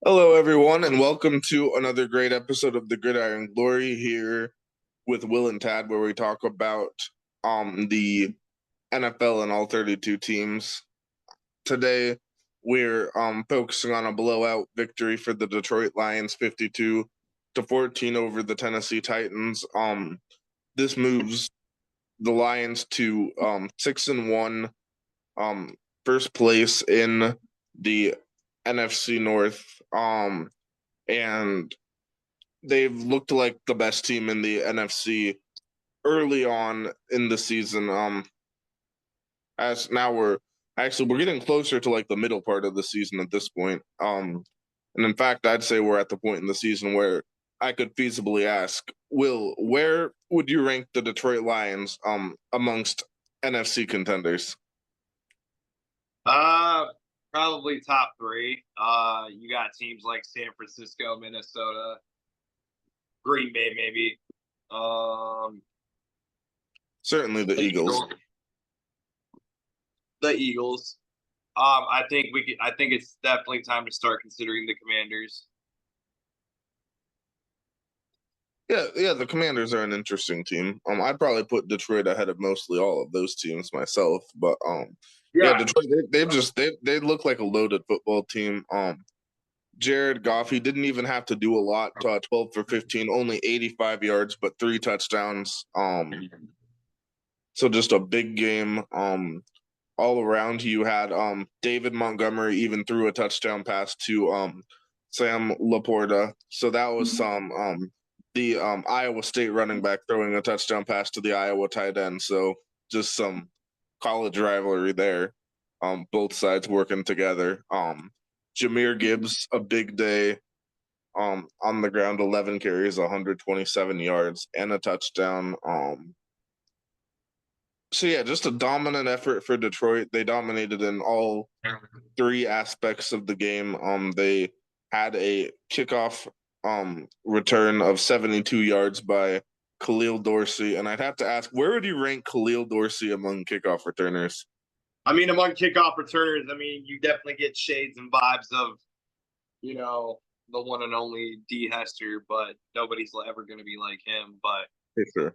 Hello, everyone, and welcome to another great episode of the Gridiron Glory here with Will and Tad, where we talk about the NFL and all 32 teams. Today, we're focusing on a blowout victory for the Detroit Lions, 52-14 over the Tennessee Titans. This moves the Lions to 6-1, first place in the NFC North. And they've looked like the best team in the NFC early on in the season. As now we're getting closer to like the middle part of the season at this point. And in fact, I'd say we're at the point in the season where I could feasibly ask, Will, where would you rank the Detroit Lions amongst NFC contenders? Uh, Probably top three. You got teams like San Francisco, Minnesota, Green Bay, maybe. Certainly the Eagles. The Eagles. I think I think it's definitely time to start considering the Commanders. Yeah, the Commanders are an interesting team. I'd probably put Detroit ahead of mostly all of those teams myself, but yeah, Detroit they look like a loaded football team. Jared Goff, he didn't even have to do a lot. 12 for 15, only 85 yards, but 3 touchdowns. So just a big game. All around you had David Montgomery even threw a touchdown pass to Sam Laporta. So that was the Iowa State running back throwing a touchdown pass to the Iowa tight end. So just some college rivalry there. Both sides working together. Jahmyr Gibbs, a big day on the ground, 11 carries, 127 yards, and a touchdown. So yeah, just a dominant effort for Detroit. They dominated in all 3 aspects of the game. They had a kickoff return of 72 yards by Khalil Dorsey, and I'd have to ask, where would you rank Khalil Dorsey among kickoff returners? I mean, among kickoff returners, I mean, you definitely get shades and vibes of, the one and only D. Hester, but nobody's ever going to be like him. But For sure.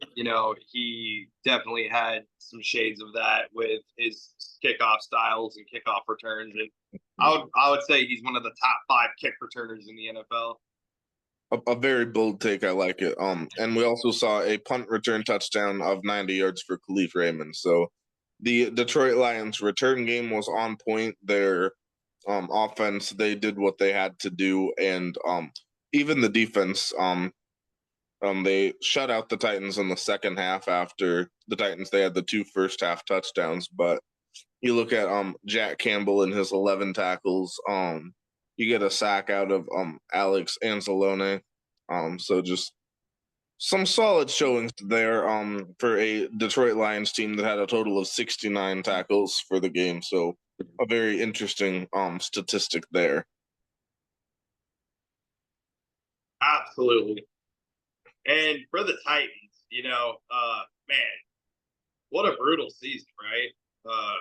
he definitely had some shades of that with his kickoff styles and kickoff returns. And I would say he's one of the top 5 kick returners in the NFL. A very bold take. I like it. And we also saw a punt return touchdown of 90 yards for Khalif Raymond. So the Detroit Lions return game was on point. Their offense, they did what they had to do, and even the defense, they shut out the Titans in the second half. After the Titans, they had the 2 first half touchdowns, but you look at Jack Campbell and his 11 tackles. You get a sack out of Alex Anzalone. So just some solid showings there for a Detroit Lions team that had a total of 69 tackles for the game. So a very interesting statistic there. Absolutely. And for the Titans, man, what a brutal season, right?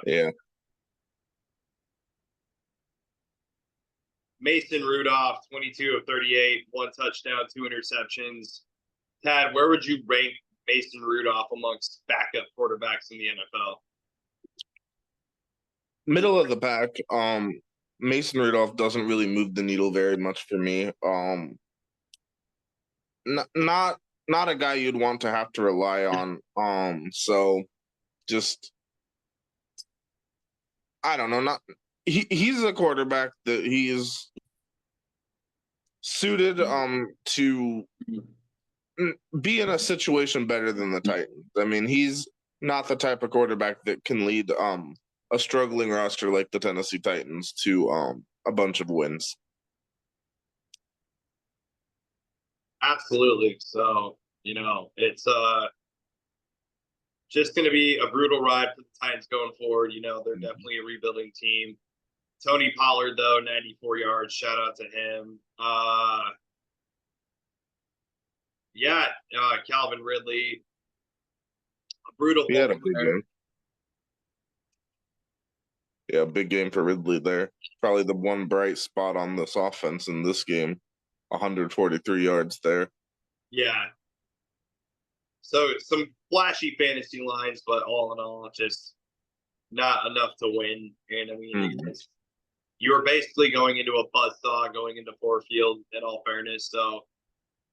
Yeah. Mason Rudolph, 22 of 38, 1 touchdown, 2 interceptions. Tad, where would you rank Mason Rudolph amongst backup quarterbacks in the NFL? Middle of the pack. Mason Rudolph doesn't really move the needle very much for me. Not a guy you'd want to have to rely on. So just I don't know. He's a quarterback that he is suited to be in a situation better than the Titans. I mean, he's not the type of quarterback that can lead a struggling roster like the Tennessee Titans to a bunch of wins. Absolutely. So, it's just going to be a brutal ride for the Titans going forward. They're definitely a rebuilding team. Tony Pollard, though, 94 yards. Shout out to him. Calvin Ridley, a brutal. He had a big game. Yeah, big game for Ridley there. Probably the one bright spot on this offense in this game. 143 yards there. Yeah. So some flashy fantasy lines, but all in all, just not enough to win. And I mean, you were basically going into a buzzsaw going into Ford Field, in all fairness. So,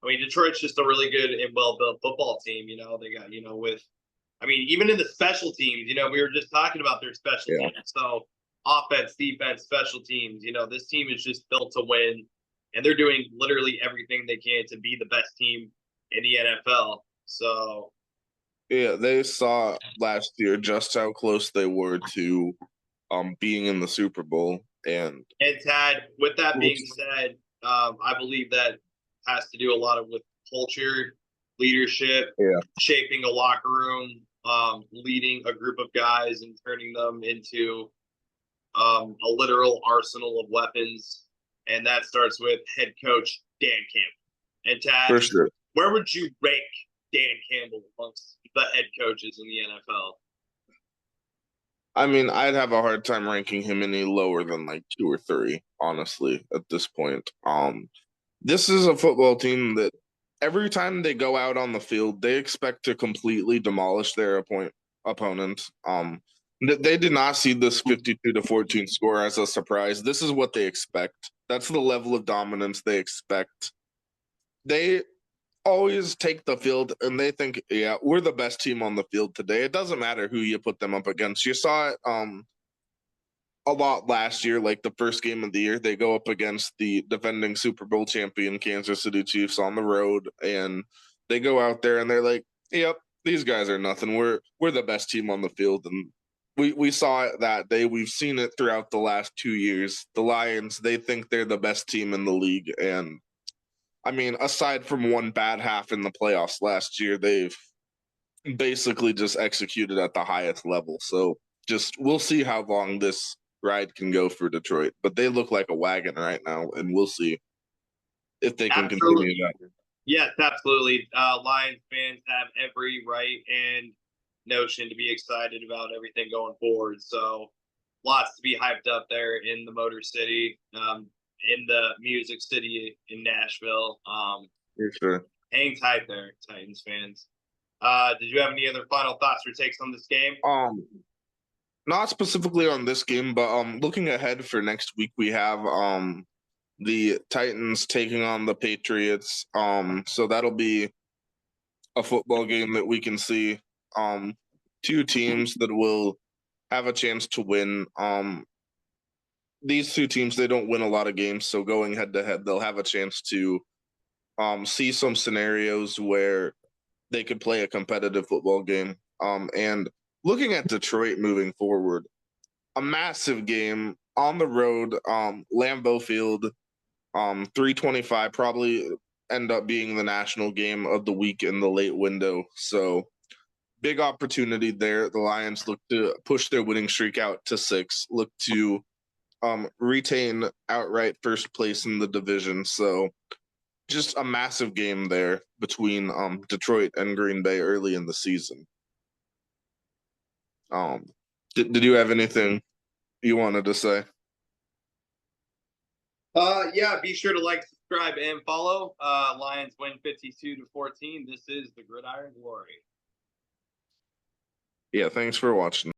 I mean, Detroit's just a really good and well built football team. They got, even in the special teams, we were just talking about their special teams. So, offense, defense, special teams, this team is just built to win. And they're doing literally everything they can to be the best team in the NFL. So, yeah, they saw last year just how close they were to being in the Super Bowl. And Tad, with that being said, I believe that has to do a lot with culture, leadership, shaping a locker room, leading a group of guys and turning them into a literal arsenal of weapons. And that starts with head coach Dan Campbell. And Tad, for sure. Where would you rank Dan Campbell amongst the head coaches in the NFL? I mean, I'd have a hard time ranking him any lower than like 2 or 3, honestly, at this point. This is a football team that every time they go out on the field, they expect to completely demolish their opponent. They did not see this 52-14 score as a surprise. This is what they expect. That's the level of dominance they expect. They always take the field and they think, yeah, we're the best team on the field today. It doesn't matter who you put them up against. You saw it a lot last year, like the first game of the year. They go up against the defending Super Bowl champion Kansas City Chiefs on the road, and they go out there and they're like, yep, these guys are nothing. We're the best team on the field. And we saw it that day. We've seen it throughout the last 2 years. The Lions, they think they're the best team in the league, and I mean, aside from one bad half in the playoffs last year, they've basically just executed at the highest level. So just we'll see how long this ride can go for Detroit. But they look like a wagon right now, and we'll see if they can continue that. Yes, absolutely. Lions fans have every right and notion to be excited about everything going forward. So lots to be hyped up there in the Motor City. In the Music City in Nashville. For sure. Hang tight there, Titans fans. Did you have any other final thoughts or takes on this game? Not specifically on this game, but looking ahead for next week, we have the Titans taking on the Patriots. So that'll be a football game that we can see. Two teams that will have a chance to win. These two teams, they don't win a lot of games, so going head to head, they'll have a chance to see some scenarios where they could play a competitive football game. And looking at Detroit moving forward, a massive game on the road, Lambeau Field, 325, probably end up being the national game of the week in the late window. So big opportunity there. The Lions look to push their winning streak out to 6, look to retain outright first place in the division. So just a massive game there between Detroit and Green Bay early in the season. Did you have anything you wanted to say? Yeah, be sure to like, subscribe, and follow. Lions win 52-14. This is the Gridiron Glory. Yeah, thanks for watching.